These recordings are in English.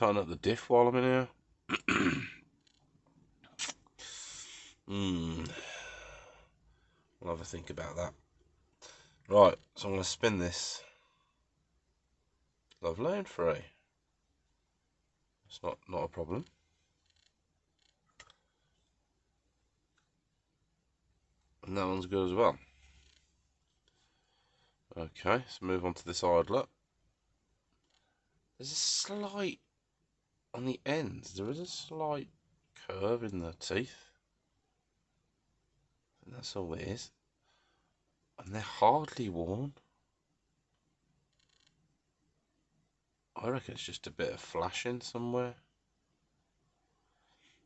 tighten up the diff while I'm in here. I'll have a think about that. Right, so I'm going to spin this. Lovely and free. It's not a problem. And that one's good as well. Okay, so move on to this idler. There's a slight, on the ends, there is a slight curve in the teeth. And that's all it is. And they're hardly worn. I reckon it's just a bit of flashing somewhere.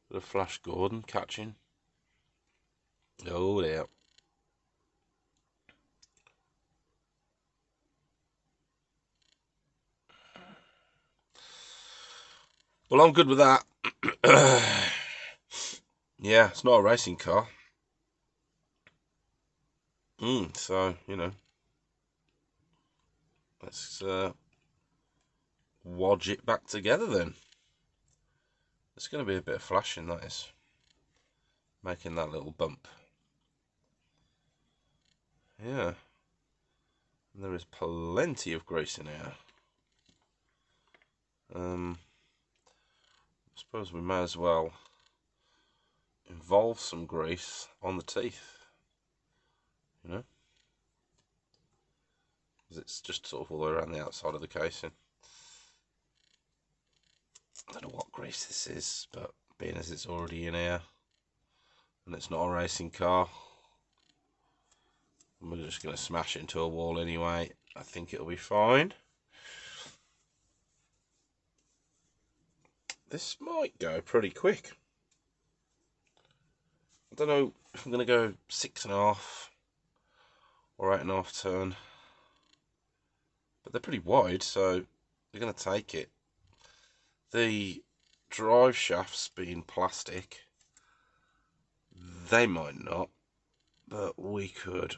Bit of Flash Gordon catching. Oh dear. Well, I'm good with that. Yeah, it's not a racing car. So, you know, let's wodge it back together then. There's going to be a bit of flashing, that is. Making that little bump. Yeah. And there is plenty of grease in here. I suppose we may as well involve some grease on the teeth. You know? Because it's just sort of all around the outside of the casing. I don't know what grease this is, but being as it's already in here and it's not a racing car, and we're just going to smash it into a wall anyway, I think it'll be fine. This might go pretty quick. I don't know if I'm going to go 6.5 or 8.5 turn, but they're pretty wide, so we're going to take it. The drive shafts being plastic, they might not, but we could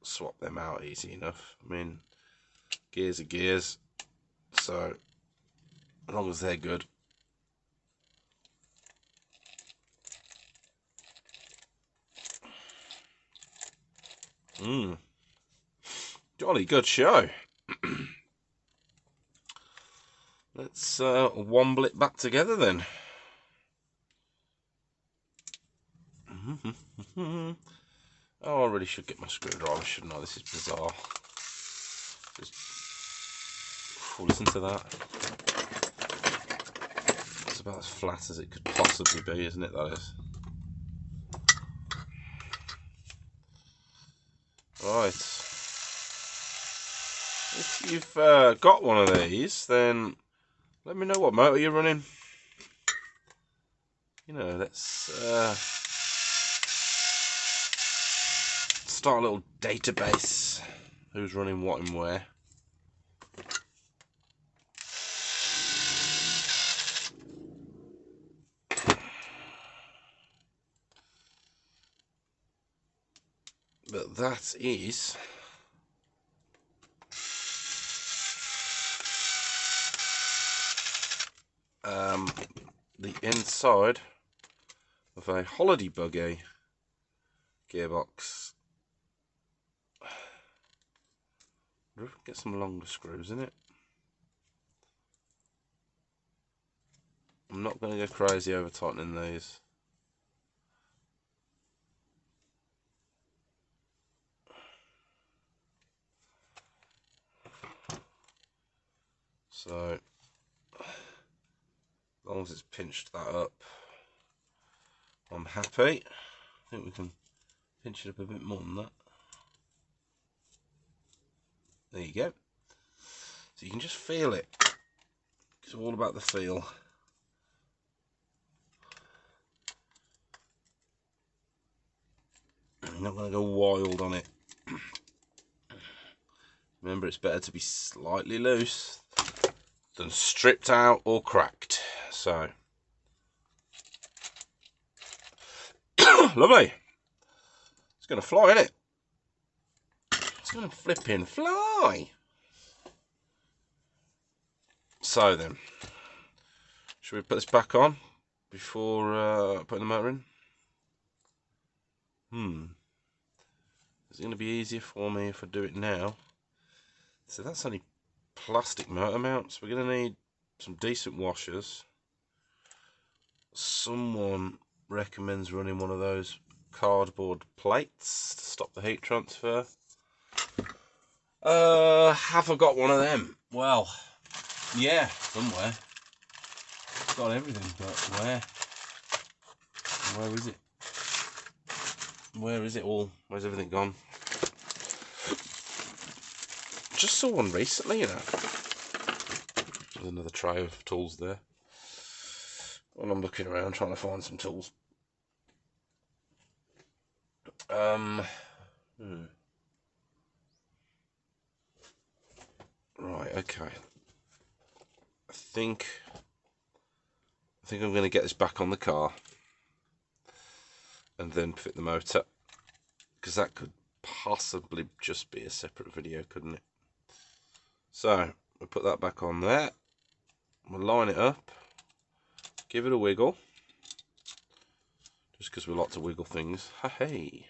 swap them out easy enough. I mean, gears are gears, so as long as they're good. Jolly good show. Let's womble it back together then. Oh, I really should get my screwdriver, shouldn't I? This is bizarre. Just listen to that. It's about as flat as it could possibly be, isn't it? That is. Right. If you've got one of these, then let me know what motor you're running. You know, let's start a little database. Who's running what and where. But that is the inside of a holiday buggy gearbox. Get some longer screws in it. I'm not going to go crazy over tightening these. So, as long as it's pinched that up, I'm happy. I think we can pinch it up a bit more than that. There you go. So you can just feel it. It's all about the feel. I'm not going to go wild on it. Remember, it's better to be slightly loose than stripped out or cracked. So, lovely. It's going to fly, isn't it? It's going to flipping fly. So then, Should we put this back on before putting the motor in? Is it going to be easier for me if I do it now? So that's only plastic motor mounts. We're going to need some decent washers. Someone recommends running one of those cardboard plates to stop the heat transfer. Have I got one of them? Well, yeah, somewhere. I've got everything, but where? Where is it? Where is it all? Where's everything gone? Just saw one recently, you know. There's another tray of tools there. Well, I'm looking around trying to find some tools. Right, okay. I think I'm going to get this back on the car and then fit the motor, because that could possibly just be a separate video, couldn't it? So we'll put that back on there, we'll line it up, give it a wiggle, just because we like to wiggle things. Hey,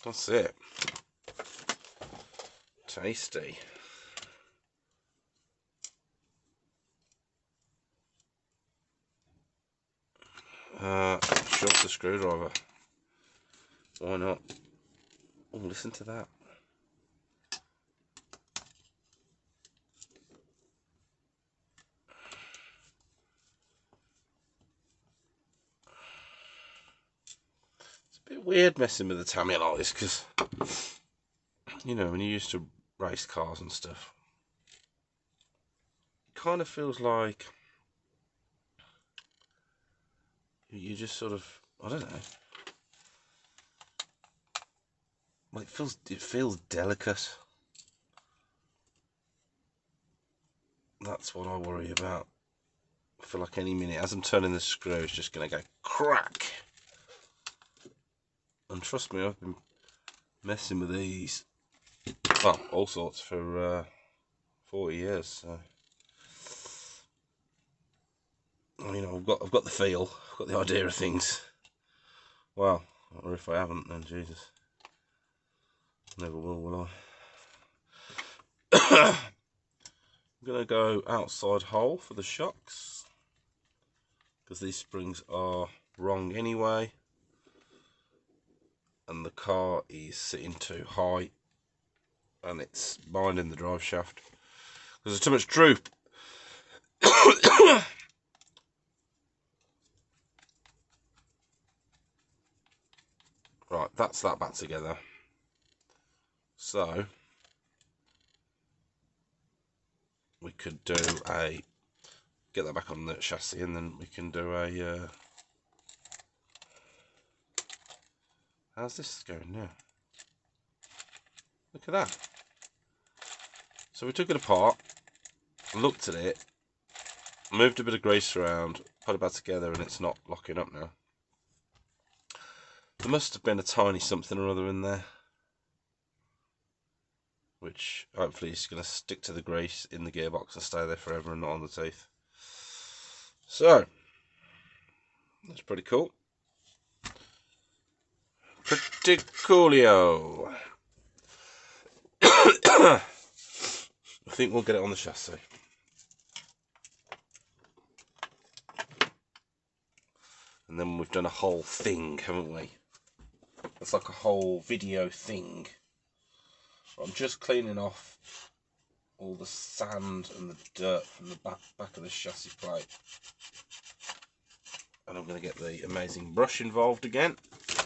that's it. Tasty. Shove the screwdriver. Why not? Oh, listen to that. It's a bit weird messing with the tamiya like this, because, you know, when you used to race cars and stuff, it kind of feels like you just sort of, I don't know, like it feels delicate. That's what I worry about. I feel like any minute, as I'm turning the screw, it's just going to go crack. And trust me, I've been messing with these, well, all sorts, for 40 years. So, you know, I've got the feel, I've got the idea of things. Well, or if I haven't, then Jesus, never will I? I'm going to go outside hole for the shocks, because these springs are wrong anyway, and the car is sitting too high and it's binding the drive shaft because there's too much droop. Right, that's that back together. So we could do get that back on the chassis, and then we can do a how's this going now? Look at that. So we took it apart, looked at it, moved a bit of grease around, put it back together, and it's not locking up now. There must have been a tiny something or other in there, which hopefully is going to stick to the grease in the gearbox and stay there forever and not on the teeth. So that's pretty cool. Pretty coolio. I think we'll get it on the chassis. And then we've done a whole thing, haven't we? It's like a whole video thing. I'm just cleaning off all the sand and the dirt from the back of the chassis plate. And I'm going to get the amazing brush involved again.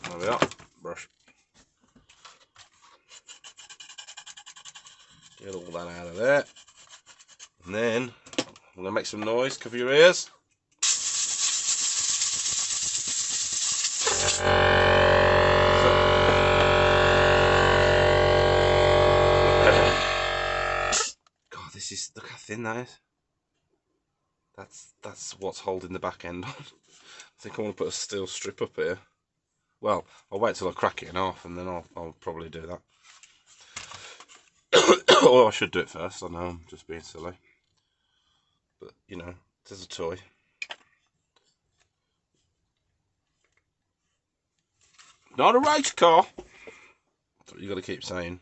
There we are, brush. Get all that out of there. And then I'm going to make some noise, cover your ears. God, this is, look how thin that is. That's what's holding the back end on. I think I want to put a steel strip up here. Well, I'll wait till I crack it in half and then I'll probably do that. Or I should do it first. I know I'm just being silly, but you know, it's a toy. Not a race car. That's what you got to keep saying.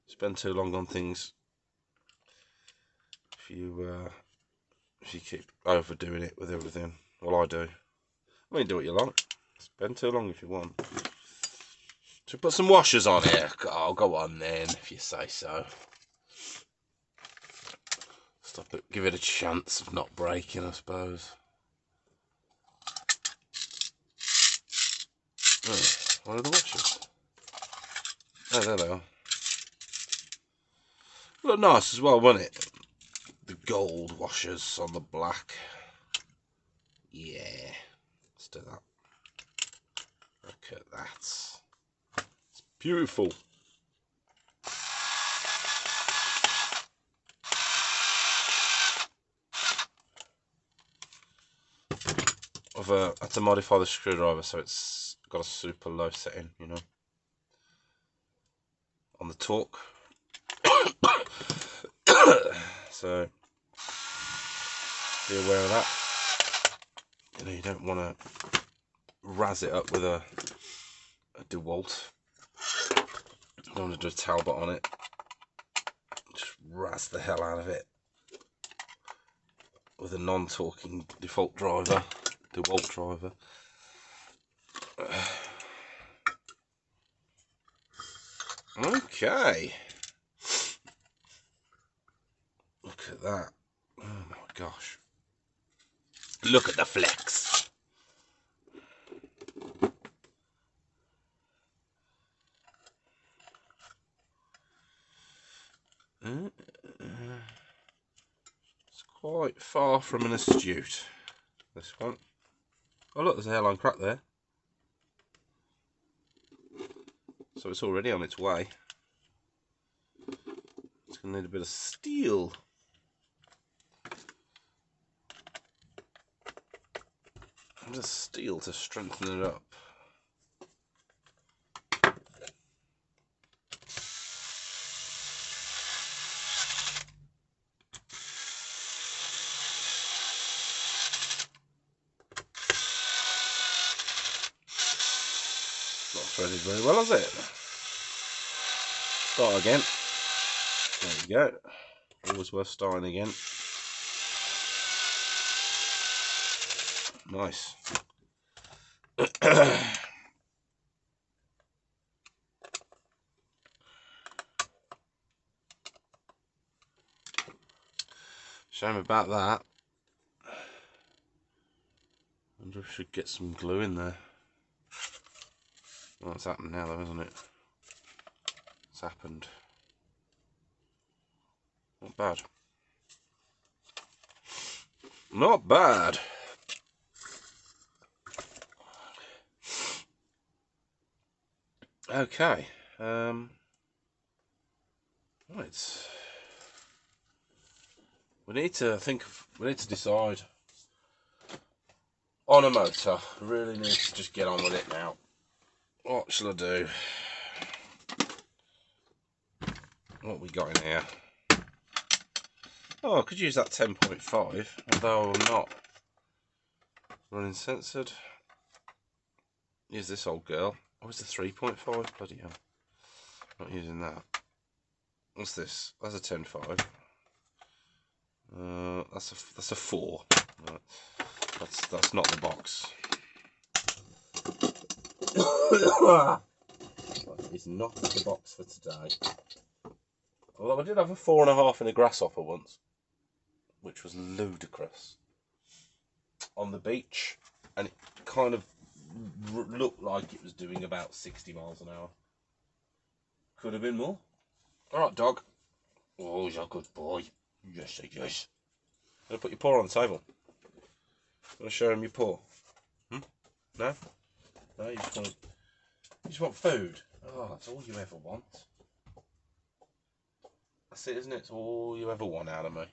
Spend too long on things. If you keep overdoing it with everything, well, I do. I mean, do what you like. Spend too long if you want. So put some washers on here. I'll go on then, if you say so. Stop it. Give it a chance of not breaking, I suppose. Oh, where are the washers? Oh, there they are. Look nice as well, won't it? The gold washers on the black. Yeah. Let's do that. Look at that. It's beautiful. I've had to modify the screwdriver so it's got a super low setting, you know, on the torque. So be aware of that. You know, you don't want to razz it up with a DeWalt. You don't want to do a Talbot on it. Just razz the hell out of it with a non-torquing default driver, DeWalt driver. Okay. Look at that. Oh my gosh. Look at the flex. It's quite far from an astute, this one. Oh look, there's a hairline crack there. So it's already on its way. It's going to need a bit of steel. Just steel to strengthen it up. Not threaded very well, has it? Start again. There we go. Always worth starting again. Nice. Shame about that. Wonder if we should get some glue in there. Well, it's happened now though, isn't it? It's happened. Not bad. Not bad. Okay. Right. We need to decide on a motor. Really need to just get on with it now. What shall I do? What we got in here? Oh, I could use that 10.5, although I'm not running censored. Use this old girl. Oh, it's a 3.5. Bloody hell. Not using that. What's this? That's a 10.5. That's a 4. That's not the box. It's not the box for today. Although I did have a 4.5 in a grasshopper once, which was ludicrous. On the beach, and it kind of looked like it was doing about 60 miles an hour. Could have been more. Alright, dog. Oh, you're a good boy. Yes, yes. I'm going to put your paw on the table. I'm going to show him your paw. No? No, you just want food. Oh, that's all you ever want. That's it, isn't it? It's all you ever want out of me.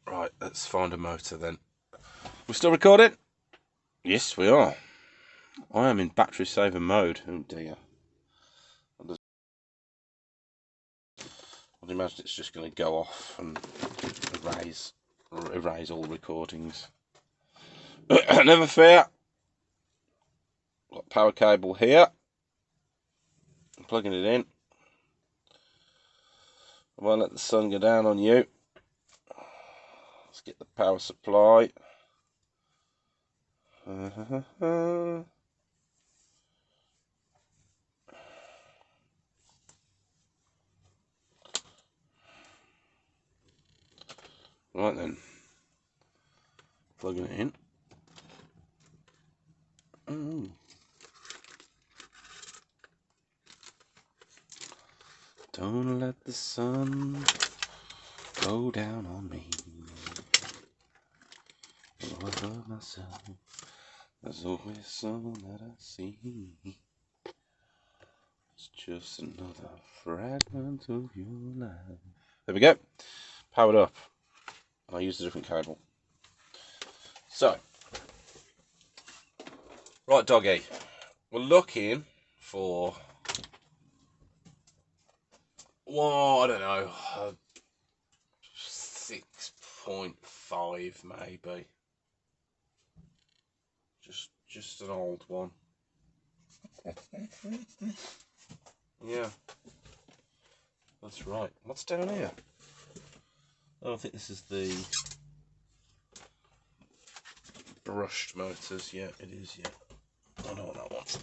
Right, let's find a motor then. We're still recording? Yes, we are. I am in battery saver mode. Oh dear. I'd imagine it's just going to go off and erase all recordings. Never fear. Got power cable here. I'm plugging it in. I won't let the sun go down on you. Let's get the power supply. Right then, plugging it in. Don't let the sun go down on me. I love myself. There's always someone that I see. It's just another fragment of your life. There we go. Powered up. I used a different cable. So, right, doggy. We're looking for, well, I don't know, 6.5 maybe. Just an old one. Yeah, that's right. What's down here? I don't think this is the brushed motors. Yeah, it is. Yeah, I know what that wants.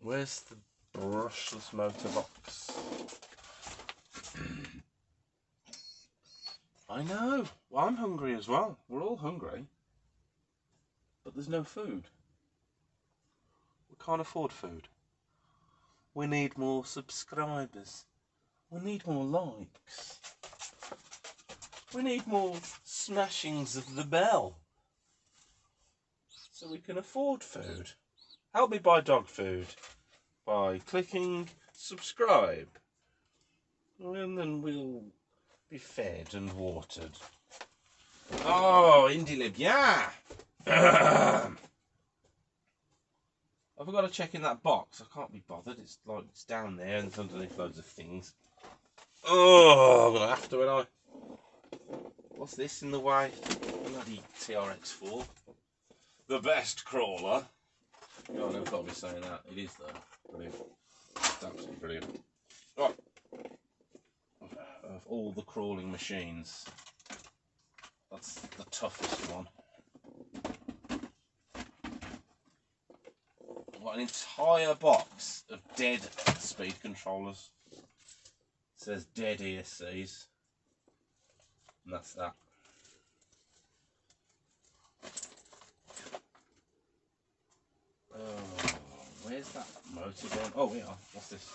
Where's the brushless motor box? I know. Well, I'm hungry as well. We're all hungry. But there's no food. We can't afford food. We need more subscribers. We need more likes. We need more smashings of the bell. So we can afford food. Help me buy dog food by clicking subscribe. And then we'll be fed and watered. Oh, IndieLib, yeah! I forgot to check in that box. I can't be bothered. It's like it's down there and it's underneath loads of things. Oh, I'm gonna have to, ain't I? What's this in the way? Bloody TRX4. The best crawler. Oh, I never thought I'd be saying that. It is though. Brilliant. It's absolutely brilliant. Right. Of all the crawling machines, that's the toughest one. I've got an entire box of dead speed controllers. It says dead ESCs. And that's that. Oh, where's that motor gone? Oh, we are. What's this?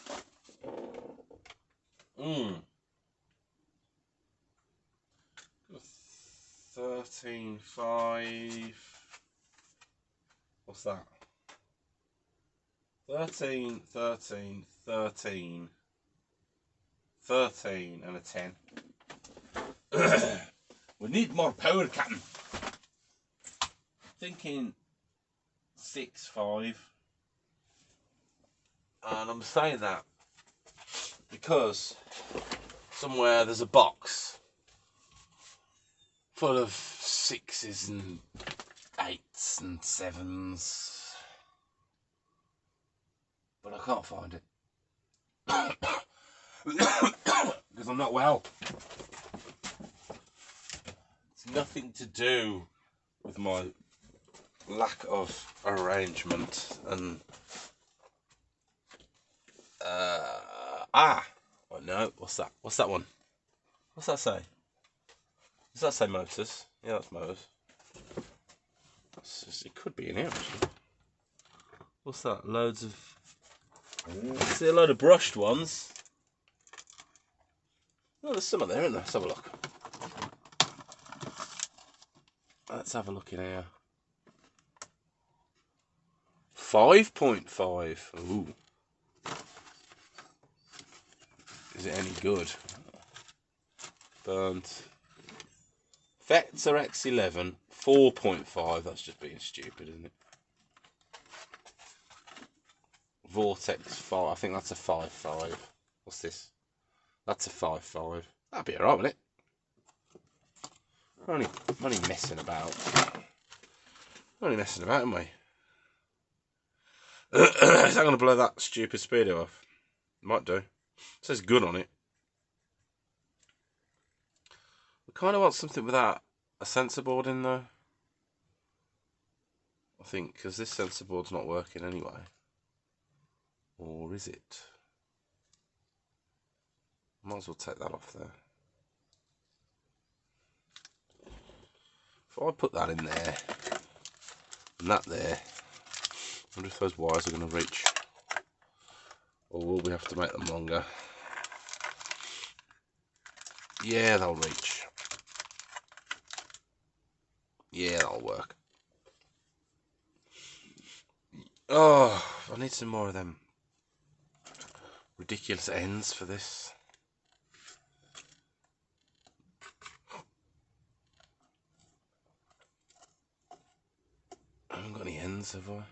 13.5. What's that? 13, 13, 13, 13 and a 10. We need more power, Captain. Thinking 6.5. And I'm saying that because somewhere there's a box full of 6s and 8s and 7s, but I can't find it because I'm not well. It's nothing to do with my lack of arrangement and oh no, what's that? What's that one? What's that say? Does that say motors? Yeah, that's motors. It could be in here actually. What's that? Loads of... See a load of brushed ones. Oh, there's some of there, isn't there? Let's have a look. Let's have a look in here. 5.5. Ooh. Is it any good? Burnt. Vector X11 4.5. That's just being stupid, isn't it? Vortex 5. I think that's a 5.5. What's this? That's a 5.5. That'd be alright, wouldn't it? I'm only messing about. Only messing about, aren't we? Is that going to blow that stupid speedo off? Might do. It says good on it. We kind of want something without a sensor board in though. I think, because this sensor board's not working anyway. Or is it? Might as well take that off there. If I put that in there, and that there, I wonder if those wires are going to reach. Or will we have to make them longer? Yeah, they'll reach. Yeah, that'll work. Oh, I need some more of them ridiculous ends for this. I haven't got any ends, have I?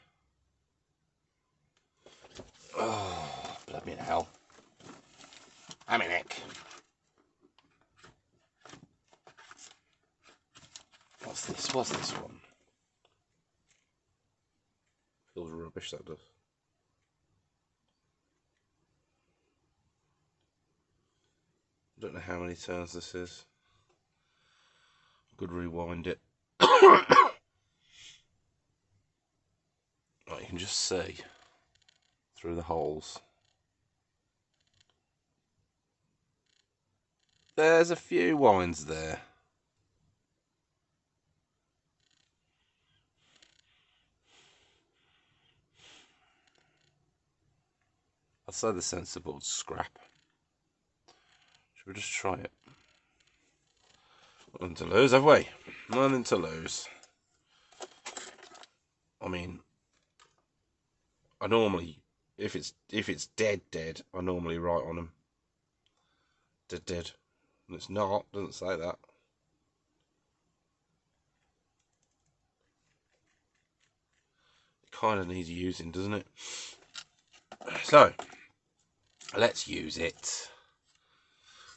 Oh, bloody hell. I'm in heck. What's this? What's this one? Feels rubbish, that does. I don't know how many turns this is. I could rewind it. Right, you can just see through the holes. There's a few winds there. I'd say the sensor board's scrap. Should we just try it? Nothing to lose, have we? Nothing to lose. I mean, I normally, if it's dead, I normally write on them. Dead. And it's not, doesn't say that. It kind of needs using, doesn't it? So, let's use it.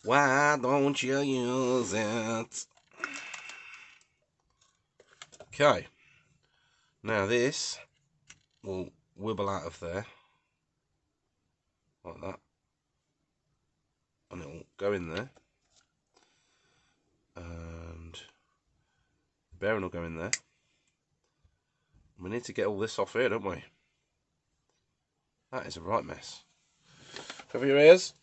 Why don't you use it? Okay. Now this will wibble out of there. Like that. And it will go in there. And the bearing will go in there. We need to get all this off here, don't we? That is a right mess. Cover your ears.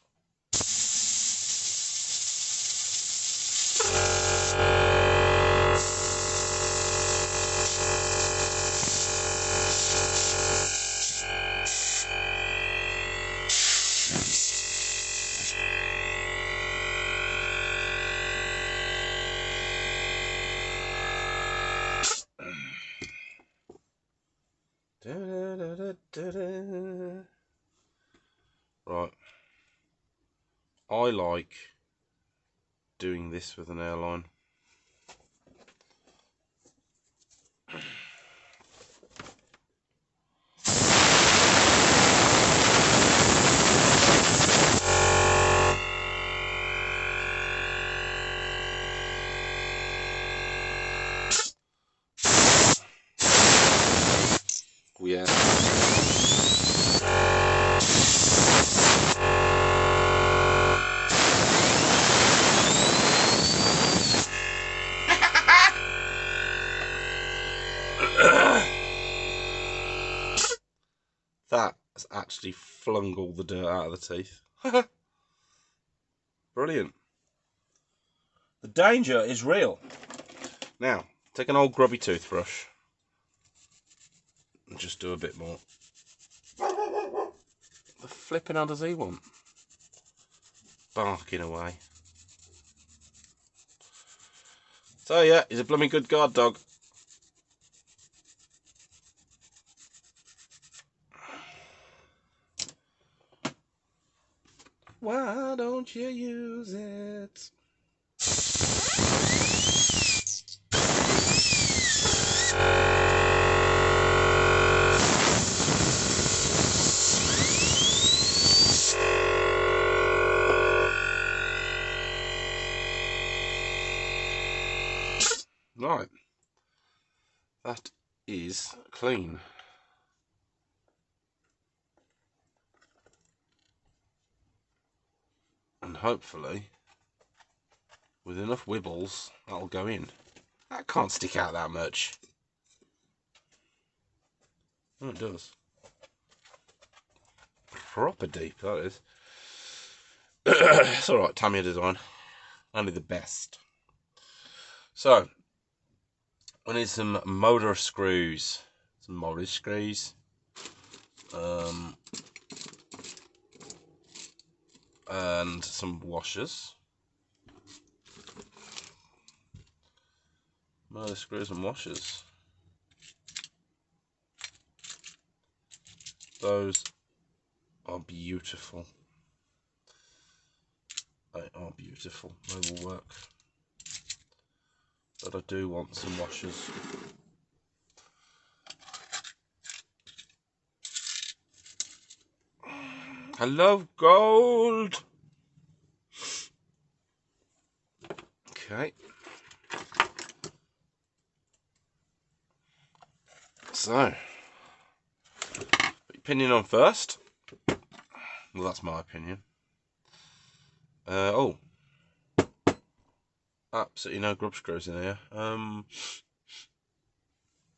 Right. I like doing this with an airline. Yeah. That has actually flung all the dirt out of the teeth. Brilliant. The danger is real. Now, take an old grubby toothbrush and just do a bit more. The flipping hell does he want? Barking away. So yeah, he's a blooming good guard dog. Why don't you use it? Right, that is clean. And hopefully, with enough wibbles, that'll go in. That can't stick out that much. Oh, it does. Proper deep, that is. It's alright, Tamiya design. Only the best. So, we need some motor screws. Some motor screws. And some washers. Motor screws and washers. Those are beautiful. They are beautiful. They will work. But I do want some washers. Hello, gold! Okay. So, put your pinion on first. Well, that's my opinion. Oh. Absolutely no grub screws in here.